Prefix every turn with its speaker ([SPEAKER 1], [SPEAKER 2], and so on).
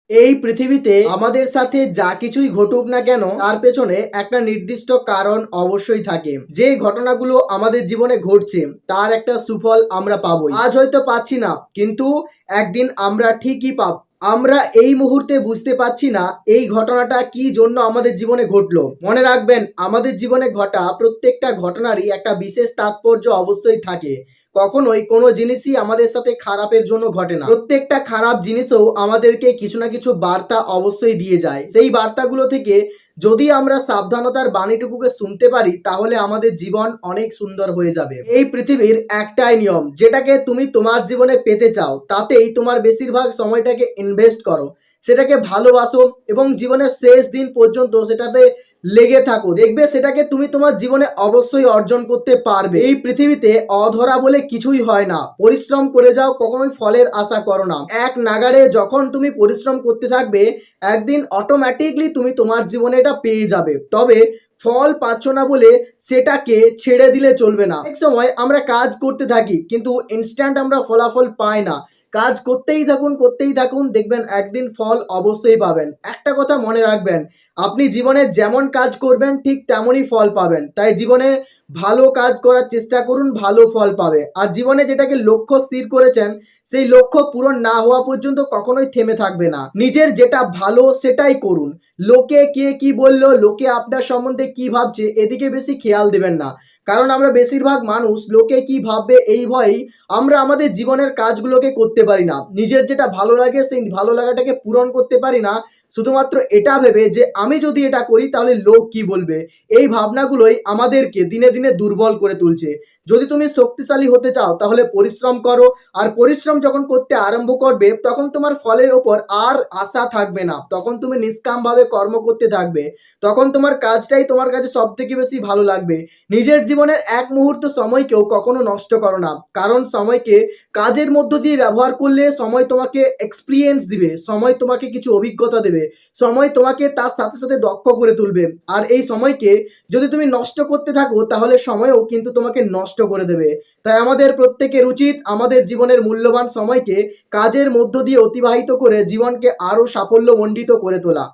[SPEAKER 1] এই পৃথিবীতে আমাদের সাথে যা কিছুই ঘটুক না কেন তার পেছনে একটা নির্দিষ্ট কারণ অবশ্যই থাকে। যে ঘটনাগুলো আমাদের জীবনে ঘটছে তার একটা সুফল আমরা পাবোই। আজ হয়তো পাচ্ছি না, কিন্তু একদিন আমরা ঠিকই পাব। আমরা এই মুহূর্তে বুঝতে পারছি না এই ঘটনাটা কি জন্য আমাদের জীবনে ঘটলো। মনে রাখবেন, আমাদের জীবনে ঘটা প্রত্যেকটা ঘটনারই একটা বিশেষ তাৎপর্য অবশ্যই থাকে। কখনোই কোনো জিনিসই আমাদের সাথে খারাপের জন্য ঘটে না। প্রত্যেকটা খারাপ জিনিসও আমাদেরকে কিছু না কিছু বার্তা অবশ্যই দিয়ে যায়। সেই বার্তাগুলো থেকে যদি আমরা সাবধানতার বাণীটুকুকে শুনতে পারি তাহলে আমাদের জীবন অনেক সুন্দর হয়ে যাবে। এই পৃথিবীর একটাই নিয়ম, যেটাকে তুমি তোমার জীবনে পেতে চাও তাতেই তোমার বেশিরভাগ সময়টাকে ইনভেস্ট করো, সেটাকে ভালোবাসো এবং জীবনের শেষ দিন পর্যন্ত সেটাতে লেগে থাকো। দেখবে সেটাকে তুমি তোমার জীবনে অবশ্যই অর্জন করতে পারবে। এই পৃথিবীতে অধরা বলে কিছুই হয় না। পরিশ্রম করে যাও, কখনোই ফলের আশা করো না। এক নাগাড়ে যখন তুমি পরিশ্রম করতে থাকবে একদিন অটোমেটিকলি তুমি তোমার জীবনে এটা পেয়ে যাবে। তবে ফল পাচ্ছ না বলে সেটাকে ছেড়ে দিলে চলবে না। এক সময় আমরা কাজ করতে থাকি কিন্তু ইনস্ট্যান্ট আমরা ফলাফল পাই না। কাজ করতেই থাকুন, দেখবেন একদিন ফল অবশ্যই পাবেন। একটা কথা মনে রাখবেন, আপনি জীবনে যেমন কাজ করবেন ঠিক তেমনই ফল পাবেন। তাই জীবনে ভালো কাজ করার চেষ্টা করুন, ভালো ফল পাবে। আর জীবনে যেটাকে লক্ষ্য স্থির করেছেন সেই লক্ষ্য পূরণ না হওয়া পর্যন্ত কখনোই থেমে থাকবে না। নিজের যেটা ভালো সেটাই করুন। লোকে কে কি বললো, লোকে আপনার সম্বন্ধে কি ভাবছে এদিকে বেশি খেয়াল দেবেন না। কারণ আমরা বেশিরভাগ মানুষ লোকে কি ভাববে এই ভয়েই আমরা আমাদের জীবনের কাজগুলোকে করতে পারি না। নিজের যেটা ভালো লাগে সেই ভালো লাগাটাকে পূরণ করতে পারি না, শুধুমাত্র এটা ভেবে যে আমি যদি এটা করি তাহলে লোক কি বলবে। এই ভাবনাগুলোই আমাদেরকে দিনে দিনে দুর্বল করে তুলছে। যদি তুমি শক্তিশালী হতে চাও তাহলে পরিশ্রম করো। আর পরিশ্রম যখন করতে আরম্ভ করবে তখন তোমার ফলের ওপর আর আশা থাকবে না। তখন তুমি নিষ্কামভাবে কর্ম করতে থাকবে। তখন তোমার কাজটাই তোমার কাছে সব থেকে বেশি ভালো লাগবে। নিজের জীবনের এক মুহূর্ত সময়কেও কখনো নষ্ট করো না, কারণ সময়কে কাজের মধ্য দিয়ে ব্যবহার করলে সময় তোমাকে এক্সপিরিয়েন্স দিবে, সময় তোমাকে কিছু অভিজ্ঞতা দেবে, সময় তোমাকে তার সাথে সাথে দক্ষ করে তুলবে। আর এই সময়কে যদি তুমি নষ্ট করতে থাকো তাহলে সময়ও কিন্তু তোমাকে নষ্ট করে দেবে। তাই আমাদের প্রত্যেকের উচিত আমাদের জীবনের মূল্যবান সময়কে কাজের মধ্য দিয়ে অতিবাহিত করে জীবনকে আরো সাফল্যমণ্ডিত করে তোলা।